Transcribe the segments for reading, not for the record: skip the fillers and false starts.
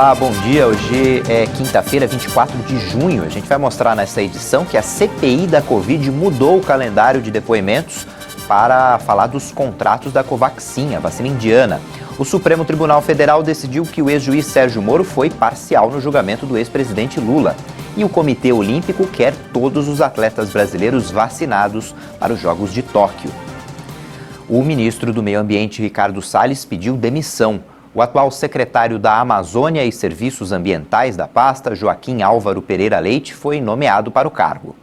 Olá, bom dia. Hoje é quinta-feira, 24 de junho. A gente vai mostrar nessa edição que a CPI da Covid mudou o calendário de depoimentos para falar dos contratos da Covaxin, a vacina indiana. O Supremo Tribunal Federal decidiu que o ex-juiz Sérgio Moro foi parcial no julgamento do ex-presidente Lula. E o Comitê Olímpico quer todos os atletas brasileiros vacinados para os Jogos de Tóquio. O ministro do Meio Ambiente, Ricardo Salles, pediu demissão. O atual secretário da Amazônia e Serviços Ambientais da pasta, Joaquim Álvaro Pereira Leite, foi nomeado para o cargo.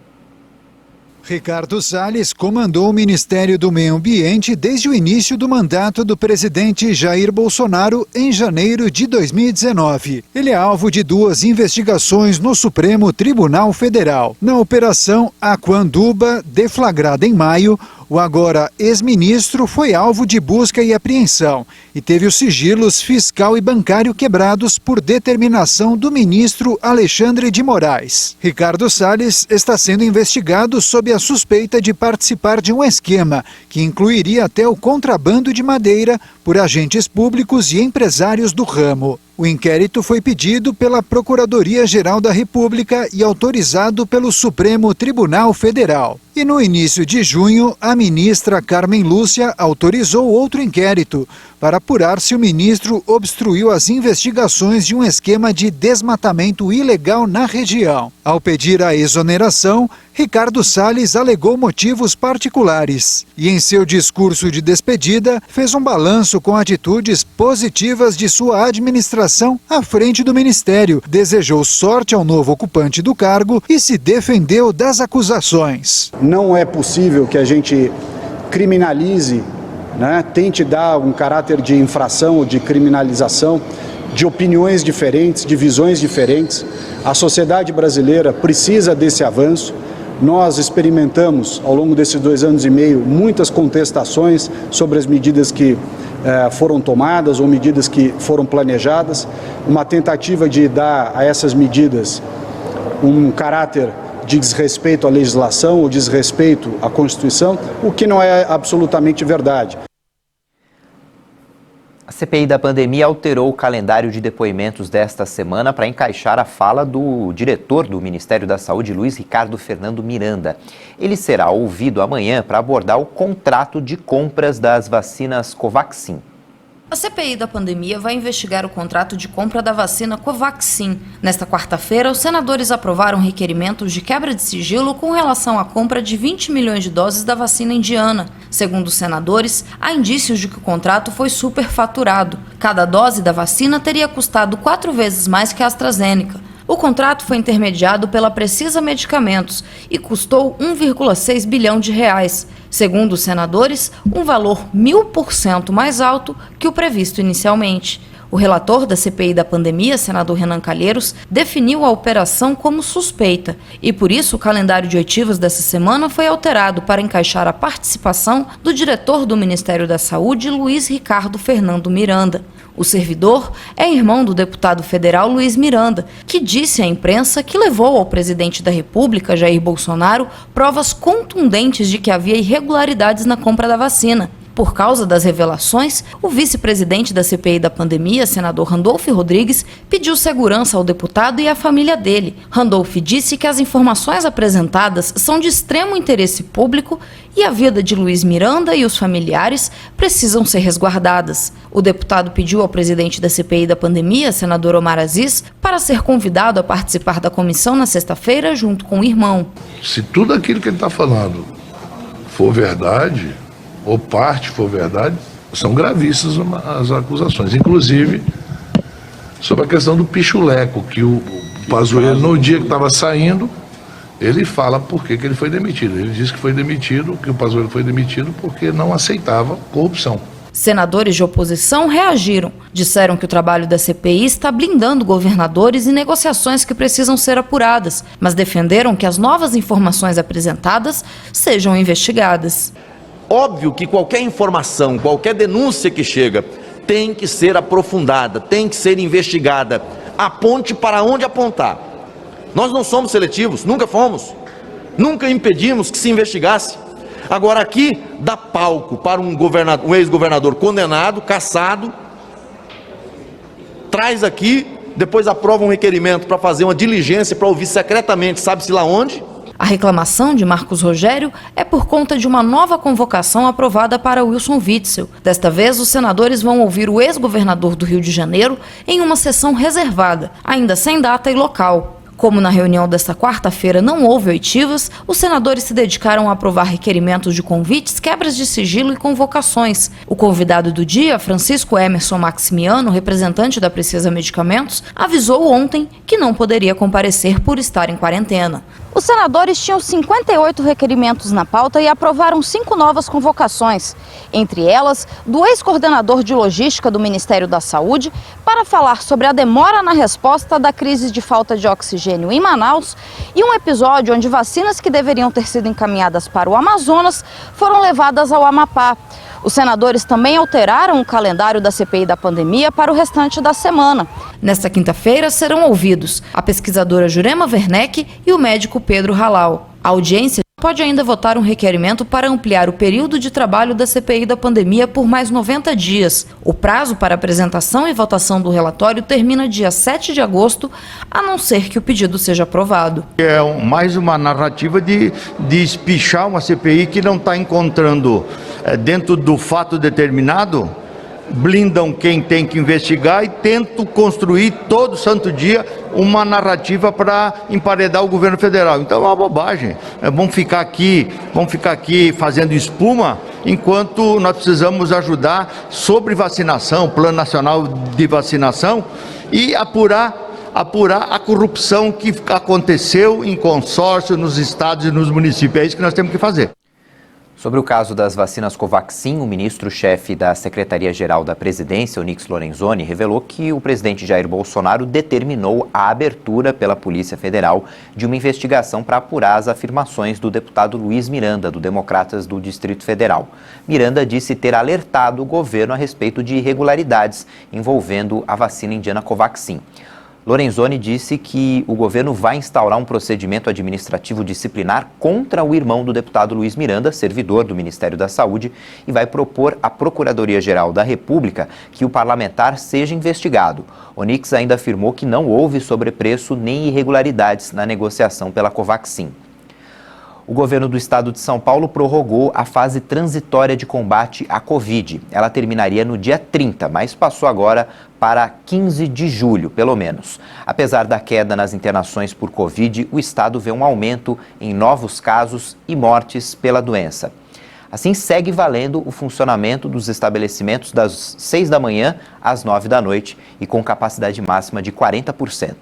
Ricardo Salles comandou o Ministério do Meio Ambiente desde o início do mandato do presidente Jair Bolsonaro em janeiro de 2019. Ele é alvo de 2 investigações no Supremo Tribunal Federal. Na Operação Aquanduba, deflagrada em maio, o agora ex-ministro foi alvo de busca e apreensão e teve os sigilos fiscal e bancário quebrados por determinação do ministro Alexandre de Moraes. Ricardo Salles está sendo investigado sob a suspeita de participar de um esquema que incluiria até o contrabando de madeira por agentes públicos e empresários do ramo. O inquérito foi pedido pela Procuradoria-Geral da República e autorizado pelo Supremo Tribunal Federal. E no início de junho, a ministra Carmen Lúcia autorizou outro inquérito para apurar se o ministro obstruiu as investigações de um esquema de desmatamento ilegal na região. Ao pedir a exoneração, Ricardo Salles alegou motivos particulares e, em seu discurso de despedida, fez um balanço com atitudes positivas de sua administração à frente do ministério, desejou sorte ao novo ocupante do cargo e se defendeu das acusações. Não é possível que a gente criminalize, tente dar um caráter de infração ou de criminalização de opiniões diferentes, de visões diferentes. A sociedade brasileira precisa desse avanço. Nós experimentamos, ao longo desses 2 anos e meio, muitas contestações sobre as medidas que foram tomadas ou medidas que foram planejadas. Uma tentativa de dar a essas medidas um caráter de desrespeito à legislação ou desrespeito à Constituição, o que não é absolutamente verdade. A CPI da pandemia alterou o calendário de depoimentos desta semana para encaixar a fala do diretor do Ministério da Saúde, Luiz Ricardo Fernando Miranda. Ele será ouvido amanhã para abordar o contrato de compras das vacinas Covaxin. A CPI da pandemia vai investigar o contrato de compra da vacina Covaxin. Nesta quarta-feira, os senadores aprovaram requerimentos de quebra de sigilo com relação à compra de 20 milhões de doses da vacina indiana. Segundo os senadores, há indícios de que o contrato foi superfaturado. Cada dose da vacina teria custado 4 vezes mais que a AstraZeneca. O contrato foi intermediado pela Precisa Medicamentos e custou 1,6 bilhão de reais. Segundo os senadores, um valor 1000% mais alto que o previsto inicialmente. O relator da CPI da pandemia, senador Renan Calheiros, definiu a operação como suspeita e, por isso, o calendário de oitivas dessa semana foi alterado para encaixar a participação do diretor do Ministério da Saúde, Luiz Ricardo Fernando Miranda. O servidor é irmão do deputado federal Luiz Miranda, que disse à imprensa que levou ao presidente da República, Jair Bolsonaro, provas contundentes de que havia irregularidades na compra da vacina. Por causa das revelações, o vice-presidente da CPI da pandemia, senador Randolfo Rodrigues, pediu segurança ao deputado e à família dele. Randolfo disse que as informações apresentadas são de extremo interesse público e a vida de Luiz Miranda e os familiares precisam ser resguardadas. O deputado pediu ao presidente da CPI da pandemia, senador Omar Aziz, para ser convidado a participar da comissão na sexta-feira junto com o irmão. Se tudo aquilo que ele está falando for verdade, ou parte for verdade, são gravíssimas as acusações, inclusive sobre a questão do pichuleco, que o Pazuello, no dia que estava saindo, ele fala por que ele foi demitido. Ele disse que foi demitido, que o Pazuello foi demitido porque não aceitava corrupção. Senadores de oposição reagiram. Disseram que o trabalho da CPI está blindando governadores em negociações que precisam ser apuradas, mas defenderam que as novas informações apresentadas sejam investigadas. Óbvio que qualquer informação, qualquer denúncia que chega tem que ser aprofundada, tem que ser investigada. Aponte para onde apontar. Nós não somos seletivos, nunca fomos. Nunca impedimos que se investigasse. Agora aqui dá palco para um ex-governador condenado, cassado, traz aqui depois aprova um requerimento para fazer uma diligência para ouvir secretamente, sabe-se lá onde? A reclamação de Marcos Rogério é por conta de uma nova convocação aprovada para Wilson Witzel. Desta vez, os senadores vão ouvir o ex-governador do Rio de Janeiro em uma sessão reservada, ainda sem data e local. Como na reunião desta quarta-feira não houve oitivas, os senadores se dedicaram a aprovar requerimentos de convites, quebras de sigilo e convocações. O convidado do dia, Francisco Emerson Maximiano, representante da Precisa Medicamentos, avisou ontem que não poderia comparecer por estar em quarentena. Os senadores tinham 58 requerimentos na pauta e aprovaram 5 novas convocações, entre elas do ex-coordenador de logística do Ministério da Saúde, para falar sobre a demora na resposta da crise de falta de oxigênio em Manaus e um episódio onde vacinas que deveriam ter sido encaminhadas para o Amazonas foram levadas ao Amapá. Os senadores também alteraram o calendário da CPI da pandemia para o restante da semana. Nesta quinta-feira serão ouvidos a pesquisadora Jurema Werneck e o médico Pedro Halal. A audiência pode ainda votar um requerimento para ampliar o período de trabalho da CPI da pandemia por mais 90 dias. O prazo para apresentação e votação do relatório termina dia 7 de agosto, a não ser que o pedido seja aprovado. É mais uma narrativa de espichar uma CPI que não está encontrando dentro do fato determinado, blindam quem tem que investigar e tentam construir todo santo dia uma narrativa para emparedar o governo federal. Então é uma bobagem. Vamos ficar aqui fazendo espuma, enquanto nós precisamos ajudar sobre vacinação, Plano Nacional de Vacinação, e apurar a corrupção que aconteceu em consórcio nos estados e nos municípios. É isso que nós temos que fazer. Sobre o caso das vacinas Covaxin, o ministro-chefe da Secretaria-Geral da Presidência, Onyx Lorenzoni, revelou que o presidente Jair Bolsonaro determinou a abertura pela Polícia Federal de uma investigação para apurar as afirmações do deputado Luiz Miranda, do Democratas do Distrito Federal. Miranda disse ter alertado o governo a respeito de irregularidades envolvendo a vacina indiana Covaxin. Lorenzoni disse que o governo vai instaurar um procedimento administrativo disciplinar contra o irmão do deputado Luiz Miranda, servidor do Ministério da Saúde, e vai propor à Procuradoria-Geral da República que o parlamentar seja investigado. Onyx ainda afirmou que não houve sobrepreço nem irregularidades na negociação pela Covaxin. O governo do estado de São Paulo prorrogou a fase transitória de combate à Covid. Ela terminaria no dia 30, mas passou agora para 15 de julho, pelo menos. Apesar da queda nas internações por Covid, o estado vê um aumento em novos casos e mortes pela doença. Assim, segue valendo o funcionamento dos estabelecimentos das 6 da manhã às 9 da noite e com capacidade máxima de 40%.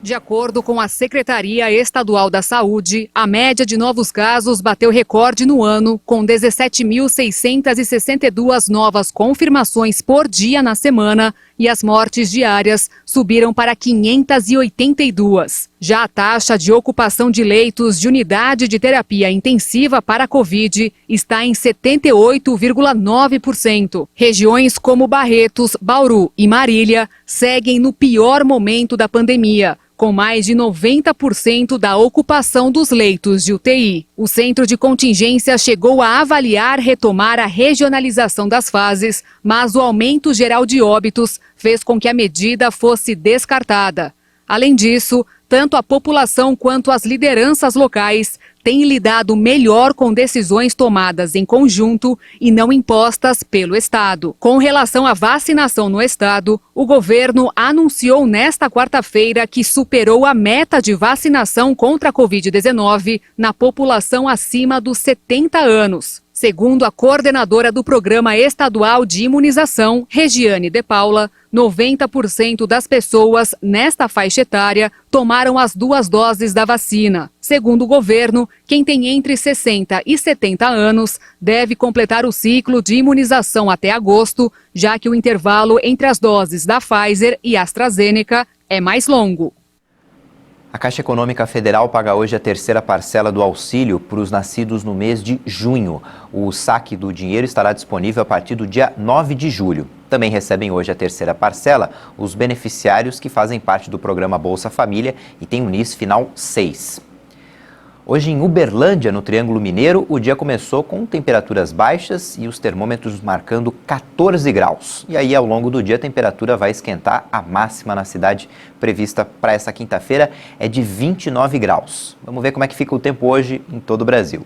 De acordo com a Secretaria Estadual da Saúde, a média de novos casos bateu recorde no ano, com 17.662 novas confirmações por dia na semana, e as mortes diárias subiram para 582. Já a taxa de ocupação de leitos de unidade de terapia intensiva para a Covid está em 78,9%. Regiões como Barretos, Bauru e Marília seguem no pior momento da pandemia, com mais de 90% da ocupação dos leitos de UTI. O Centro de Contingência chegou a avaliar retomar a regionalização das fases, mas o aumento geral de óbitos fez com que a medida fosse descartada. Além disso, tanto a população quanto as lideranças locais têm lidado melhor com decisões tomadas em conjunto e não impostas pelo Estado. Com relação à vacinação no Estado, o governo anunciou nesta quarta-feira que superou a meta de vacinação contra a Covid-19 na população acima dos 70 anos. Segundo a coordenadora do Programa Estadual de Imunização, Regiane de Paula, 90% das pessoas nesta faixa etária tomaram as 2 doses da vacina. Segundo o governo, quem tem entre 60 e 70 anos deve completar o ciclo de imunização até agosto, já que o intervalo entre as doses da Pfizer e AstraZeneca é mais longo. A Caixa Econômica Federal paga hoje a 3ª parcela do auxílio para os nascidos no mês de junho. O saque do dinheiro estará disponível a partir do dia 9 de julho. Também recebem hoje a 3ª parcela os beneficiários que fazem parte do programa Bolsa Família e têm o NIS final 6. Hoje em Uberlândia, no Triângulo Mineiro, o dia começou com temperaturas baixas e os termômetros marcando 14 graus. E aí, ao longo do dia, a temperatura vai esquentar. A máxima na cidade prevista para essa quinta-feira é de 29 graus. Vamos ver como é que fica o tempo hoje em todo o Brasil.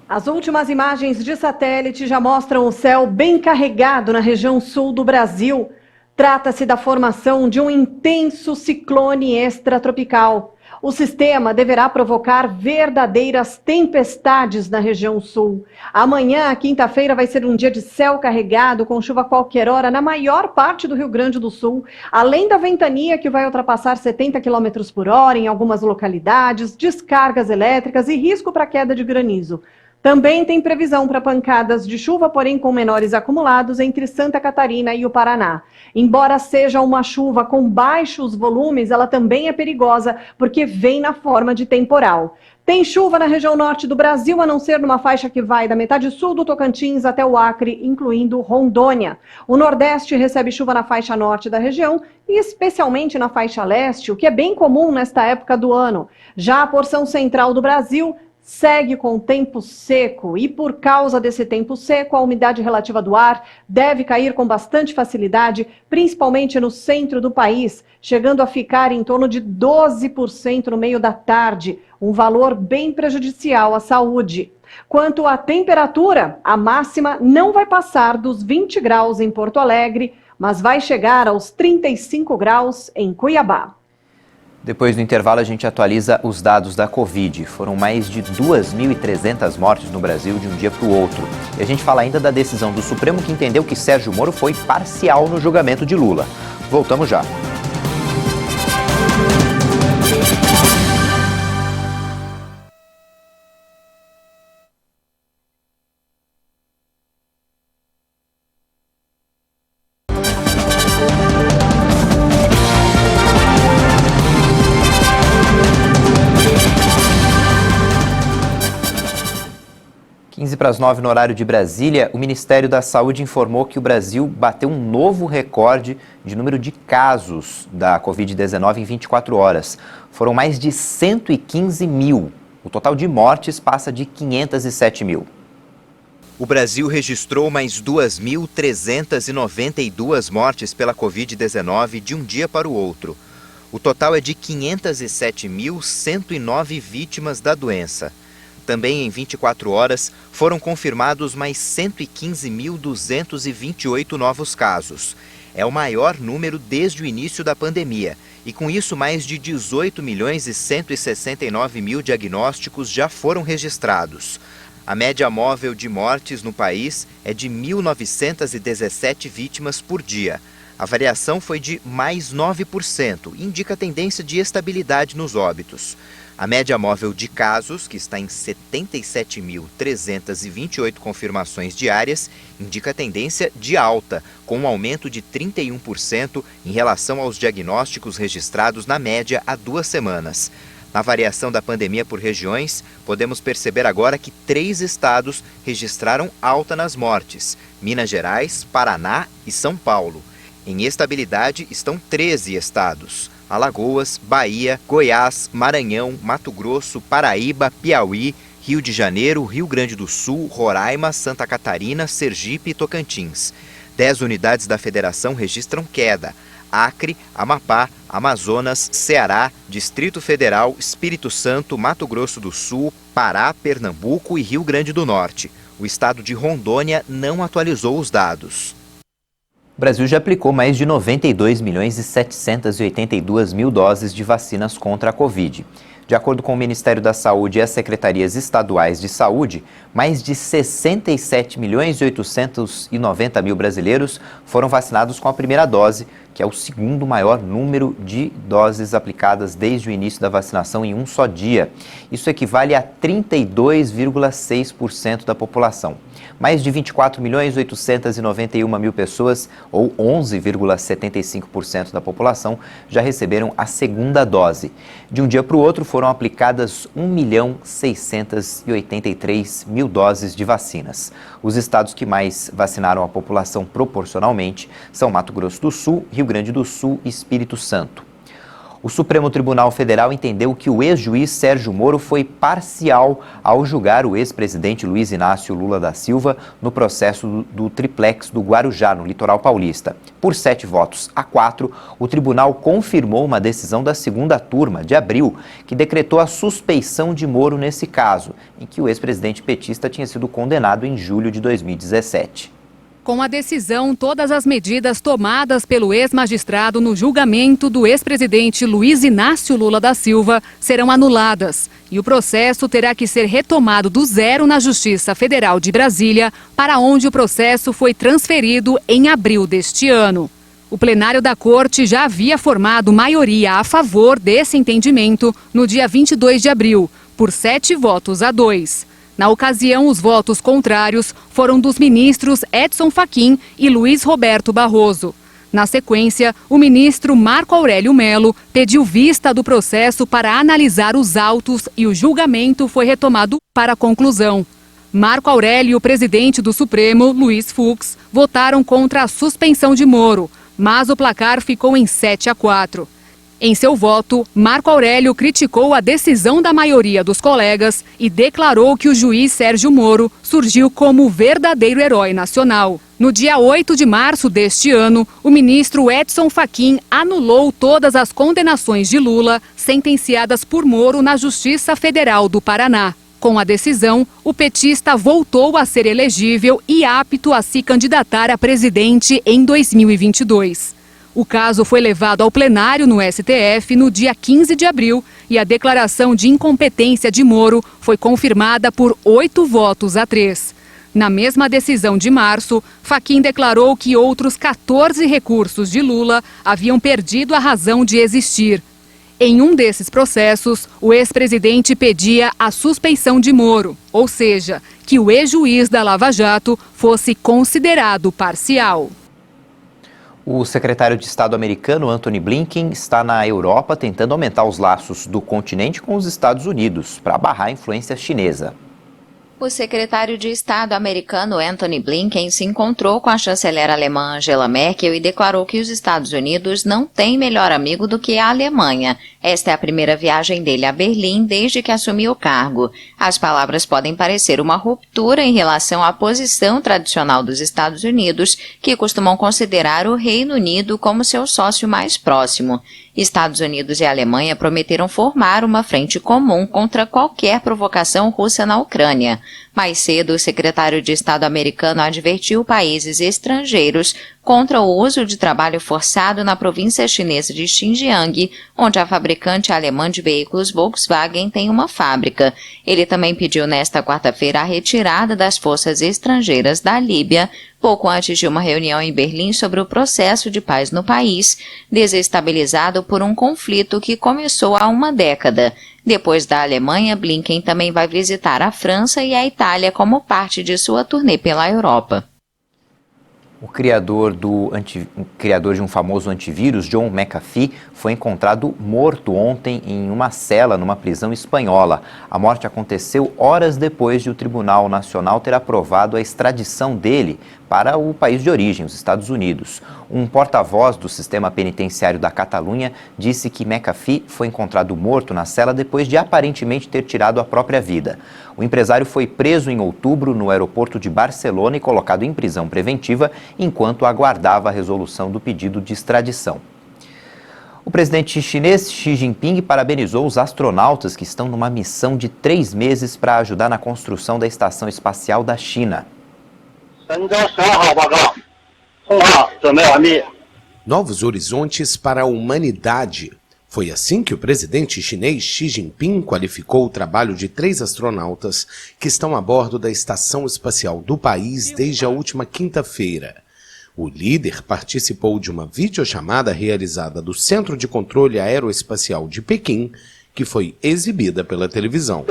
As últimas imagens de satélite já mostram o céu bem carregado na região sul do Brasil. Trata-se da formação de um intenso ciclone extratropical. O sistema deverá provocar verdadeiras tempestades na região sul. Amanhã, quinta-feira, vai ser um dia de céu carregado, com chuva a qualquer hora na maior parte do Rio Grande do Sul, além da ventania que vai ultrapassar 70 km por hora em algumas localidades, descargas elétricas e risco para queda de granizo. Também tem previsão para pancadas de chuva, porém com menores acumulados entre Santa Catarina e o Paraná. Embora seja uma chuva com baixos volumes, ela também é perigosa porque vem na forma de temporal. Tem chuva na região norte do Brasil, a não ser numa faixa que vai da metade sul do Tocantins até o Acre, incluindo Rondônia. O Nordeste recebe chuva na faixa norte da região e especialmente na faixa leste, o que é bem comum nesta época do ano. Já a porção central do Brasil segue com tempo seco e, por causa desse tempo seco, a umidade relativa do ar deve cair com bastante facilidade, principalmente no centro do país, chegando a ficar em torno de 12% no meio da tarde, um valor bem prejudicial à saúde. Quanto à temperatura, a máxima não vai passar dos 20 graus em Porto Alegre, mas vai chegar aos 35 graus em Cuiabá. Depois do intervalo, a gente atualiza os dados da Covid. Foram mais de 2.300 mortes no Brasil de um dia para o outro. E a gente fala ainda da decisão do Supremo, que entendeu que Sérgio Moro foi parcial no julgamento de Lula. Voltamos já. Para as 9 no horário de Brasília, o Ministério da Saúde informou que o Brasil bateu um novo recorde de número de casos da Covid-19 em 24 horas. Foram mais de 115 mil. O total de mortes passa de 507 mil. O Brasil registrou mais 2.392 mortes pela Covid-19 de um dia para o outro. O total é de 507.109 vítimas da doença. Também em 24 horas, foram confirmados mais 115.228 novos casos. É o maior número desde o início da pandemia. E com isso, mais de 18.169.000 diagnósticos já foram registrados. A média móvel de mortes no país é de 1.917 vítimas por dia. A variação foi de mais 9% e indica tendência de estabilidade nos óbitos. A média móvel de casos, que está em 77.328 confirmações diárias, indica tendência de alta, com um aumento de 31% em relação aos diagnósticos registrados na média há 2 semanas. Na variação da pandemia por regiões, podemos perceber agora que 3 estados registraram alta nas mortes: Minas Gerais, Paraná e São Paulo. Em estabilidade estão 13 estados: Alagoas, Bahia, Goiás, Maranhão, Mato Grosso, Paraíba, Piauí, Rio de Janeiro, Rio Grande do Sul, Roraima, Santa Catarina, Sergipe e Tocantins. 10 unidades da federação registram queda: Acre, Amapá, Amazonas, Ceará, Distrito Federal, Espírito Santo, Mato Grosso do Sul, Pará, Pernambuco e Rio Grande do Norte. O estado de Rondônia não atualizou os dados. O Brasil já aplicou mais de 92.782.000 doses de vacinas contra a Covid. De acordo com o Ministério da Saúde e as secretarias estaduais de saúde, mais de 67.890.000 brasileiros foram vacinados com a primeira dose, que é o segundo maior número de doses aplicadas desde o início da vacinação em um só dia. Isso equivale a 32,6% da população. Mais de 24.891.000 pessoas, ou 11,75% da população, já receberam a segunda dose. De um dia para o outro foram aplicadas 1.683.000 doses de vacinas. Os estados que mais vacinaram a população proporcionalmente são Mato Grosso do Sul, Rio Grande do Sul e Espírito Santo. O Supremo Tribunal Federal entendeu que o ex-juiz Sérgio Moro foi parcial ao julgar o ex-presidente Luiz Inácio Lula da Silva no processo do triplex do Guarujá, no litoral paulista. Por 7-4, o tribunal confirmou uma decisão da segunda turma, de abril, que decretou a suspeição de Moro nesse caso, em que o ex-presidente petista tinha sido condenado em julho de 2017. Com a decisão, todas as medidas tomadas pelo ex-magistrado no julgamento do ex-presidente Luiz Inácio Lula da Silva serão anuladas e o processo terá que ser retomado do zero na Justiça Federal de Brasília, para onde o processo foi transferido em abril deste ano. O plenário da Corte já havia formado maioria a favor desse entendimento no dia 22 de abril, por 7-2. Na ocasião, os votos contrários foram dos ministros Edson Fachin e Luiz Roberto Barroso. Na sequência, o ministro Marco Aurélio Mello pediu vista do processo para analisar os autos e o julgamento foi retomado para a conclusão. Marco Aurélio e o presidente do Supremo, Luiz Fux, votaram contra a suspensão de Moro, mas o placar ficou em 7-4. Em seu voto, Marco Aurélio criticou a decisão da maioria dos colegas e declarou que o juiz Sérgio Moro surgiu como o verdadeiro herói nacional. No dia 8 de março deste ano, o ministro Edson Fachin anulou todas as condenações de Lula sentenciadas por Moro na Justiça Federal do Paraná. Com a decisão, o petista voltou a ser elegível e apto a se candidatar a presidente em 2022. O caso foi levado ao plenário no STF no dia 15 de abril e a declaração de incompetência de Moro foi confirmada por 8-3. Na mesma decisão de março, Fachin declarou que outros 14 recursos de Lula haviam perdido a razão de existir. Em um desses processos, o ex-presidente pedia a suspeição de Moro, ou seja, que o ex-juiz da Lava Jato fosse considerado parcial. O secretário de Estado americano, Antony Blinken, está na Europa tentando aumentar os laços do continente com os Estados Unidos para barrar a influência chinesa. O secretário de Estado americano Antony Blinken se encontrou com a chanceler alemã Angela Merkel e declarou que os Estados Unidos não têm melhor amigo do que a Alemanha. Esta é a primeira viagem dele a Berlim desde que assumiu o cargo. As palavras podem parecer uma ruptura em relação à posição tradicional dos Estados Unidos, que costumam considerar o Reino Unido como seu sócio mais próximo. Estados Unidos e Alemanha prometeram formar uma frente comum contra qualquer provocação russa na Ucrânia. Mais cedo, o secretário de Estado americano advertiu países estrangeiros contra o uso de trabalho forçado na província chinesa de Xinjiang, onde a fabricante alemã de veículos Volkswagen tem uma fábrica. Ele também pediu nesta quarta-feira a retirada das forças estrangeiras da Líbia, pouco antes de uma reunião em Berlim sobre o processo de paz no país, desestabilizado por um conflito que começou há uma década. Depois da Alemanha, Blinken também vai visitar a França e a Itália como parte de sua turnê pela Europa. O criador de um famoso antivírus, John McAfee, foi encontrado morto ontem em uma cela numa prisão espanhola. A morte aconteceu horas depois de o Tribunal Nacional ter aprovado a extradição dele para o país de origem, os Estados Unidos. Um porta-voz do sistema penitenciário da Catalunha disse que McAfee foi encontrado morto na cela depois de aparentemente ter tirado a própria vida. O empresário foi preso em outubro no aeroporto de Barcelona e colocado em prisão preventiva enquanto aguardava a resolução do pedido de extradição. O presidente chinês Xi Jinping parabenizou os astronautas que estão numa missão de 3 meses para ajudar na construção da Estação Espacial da China. Novos horizontes para a humanidade. Foi assim que o presidente chinês Xi Jinping qualificou o trabalho de 3 astronautas que estão a bordo da Estação Espacial do país desde a última quinta-feira. O líder participou de uma videochamada realizada do Centro de Controle Aeroespacial de Pequim, que foi exibida pela televisão.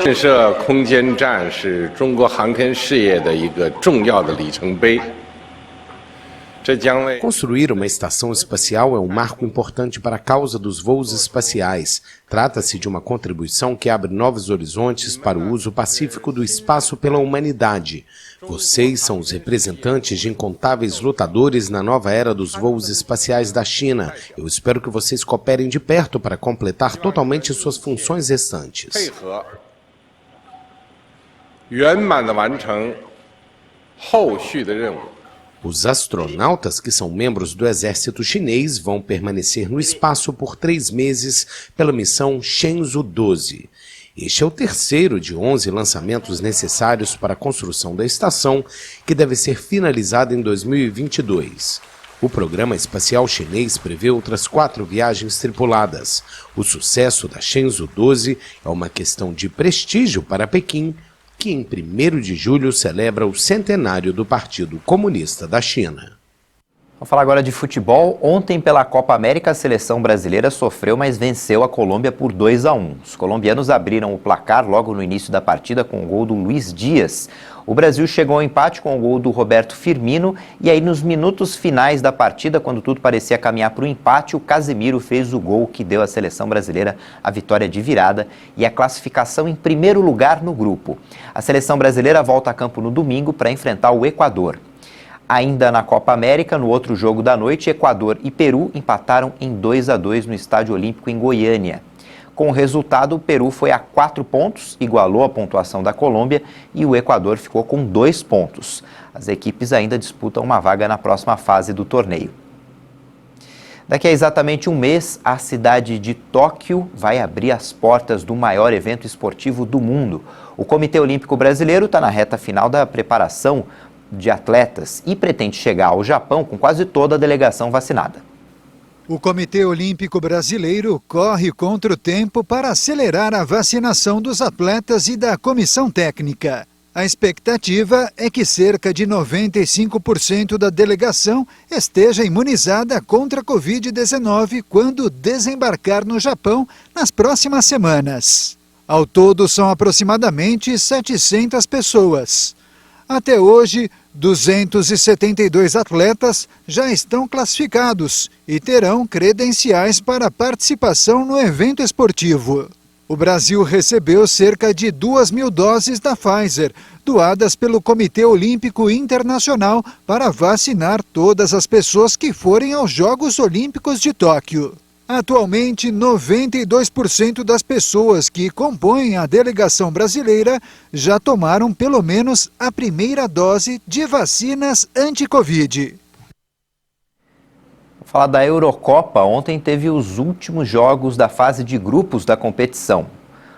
Construir uma estação espacial é um marco importante para a causa dos voos espaciais. Trata-se de uma contribuição que abre novos horizontes para o uso pacífico do espaço pela humanidade. Vocês são os representantes de incontáveis lutadores na nova era dos voos espaciais da China. Eu espero que vocês cooperem de perto para completar totalmente suas funções restantes. Os astronautas, que são membros do exército chinês, vão permanecer no espaço por 3 meses pela missão Shenzhou 12. Este é o terceiro de 11 lançamentos necessários para a construção da estação, que deve ser finalizada em 2022. O programa espacial chinês prevê outras 4 viagens tripuladas. O sucesso da Shenzhou 12 é uma questão de prestígio para Pequim, que em 1º de julho celebra o centenário do Partido Comunista da China. Vamos falar agora de futebol. Ontem, pela Copa América, a seleção brasileira sofreu, mas venceu a Colômbia por 2-1. Os colombianos abriram o placar logo no início da partida com o gol do Luiz Dias. O Brasil chegou ao empate com o gol do Roberto Firmino e aí nos minutos finais da partida, quando tudo parecia caminhar para o empate, o Casemiro fez o gol que deu à seleção brasileira a vitória de virada e a classificação em primeiro lugar no grupo. A seleção brasileira volta a campo no domingo para enfrentar o Equador. Ainda na Copa América, no outro jogo da noite, Equador e Peru empataram em 2-2 no Estádio Olímpico em Goiânia. Com o resultado, o Peru foi a 4 pontos, igualou a pontuação da Colômbia e o Equador ficou com 2 pontos. As equipes ainda disputam uma vaga na próxima fase do torneio. Daqui a exatamente um mês, a cidade de Tóquio vai abrir as portas do maior evento esportivo do mundo. O Comitê Olímpico Brasileiro está na reta final da preparação de atletas e pretende chegar ao Japão com quase toda a delegação vacinada. O Comitê Olímpico Brasileiro corre contra o tempo para acelerar a vacinação dos atletas e da comissão técnica. A expectativa é que cerca de 95% da delegação esteja imunizada contra a Covid-19 quando desembarcar no Japão nas próximas semanas. Ao todo, são aproximadamente 700 pessoas. Até hoje, 272 atletas já estão classificados e terão credenciais para participação no evento esportivo. O Brasil recebeu cerca de 2.000 doses da Pfizer, doadas pelo Comitê Olímpico Internacional para vacinar todas as pessoas que forem aos Jogos Olímpicos de Tóquio. Atualmente, 92% das pessoas que compõem a delegação brasileira já tomaram pelo menos a primeira dose de vacinas anti-Covid. Vou falar da Eurocopa. Ontem teve os últimos jogos da fase de grupos da competição.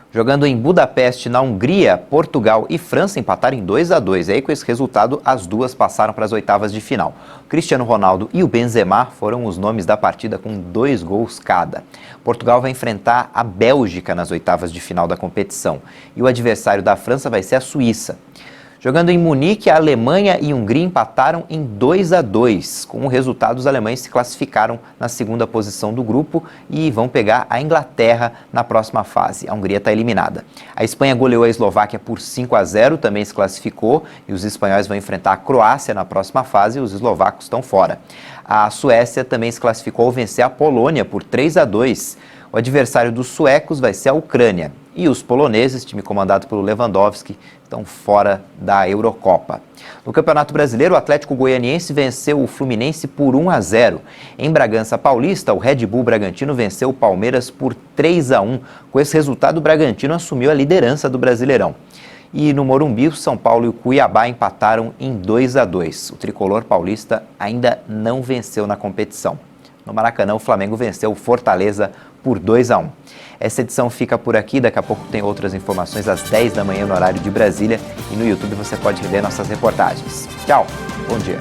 Jogando em Budapeste, na Hungria, Portugal e França empataram em 2-2. E aí, com esse resultado, as duas passaram para as oitavas de final. O Cristiano Ronaldo e o Benzema foram os nomes da partida com 2 gols cada. Portugal vai enfrentar a Bélgica nas oitavas de final da competição. E o adversário da França vai ser a Suíça. Jogando em Munique, a Alemanha e a Hungria empataram em 2-2. Com o resultado, os alemães se classificaram na segunda posição do grupo e vão pegar a Inglaterra na próxima fase. A Hungria está eliminada. A Espanha goleou a Eslováquia por 5-0, também se classificou, e os espanhóis vão enfrentar a Croácia na próxima fase e os eslovacos estão fora. A Suécia também se classificou ao vencer a Polônia por 3-2. O adversário dos suecos vai ser a Ucrânia. E os poloneses, time comandado pelo Lewandowski, estão fora da Eurocopa. No Campeonato Brasileiro, o Atlético Goianiense venceu o Fluminense por 1-0. Em Bragança Paulista, o Red Bull Bragantino venceu o Palmeiras por 3-1. Com esse resultado, o Bragantino assumiu a liderança do Brasileirão. E no Morumbi, o São Paulo e o Cuiabá empataram em 2-2. O tricolor paulista ainda não venceu na competição. No Maracanã, o Flamengo venceu o Fortaleza por 2-1. Essa edição fica por aqui, daqui a pouco tem outras informações às 10 da manhã no horário de Brasília e no YouTube você pode rever nossas reportagens. Tchau, bom dia.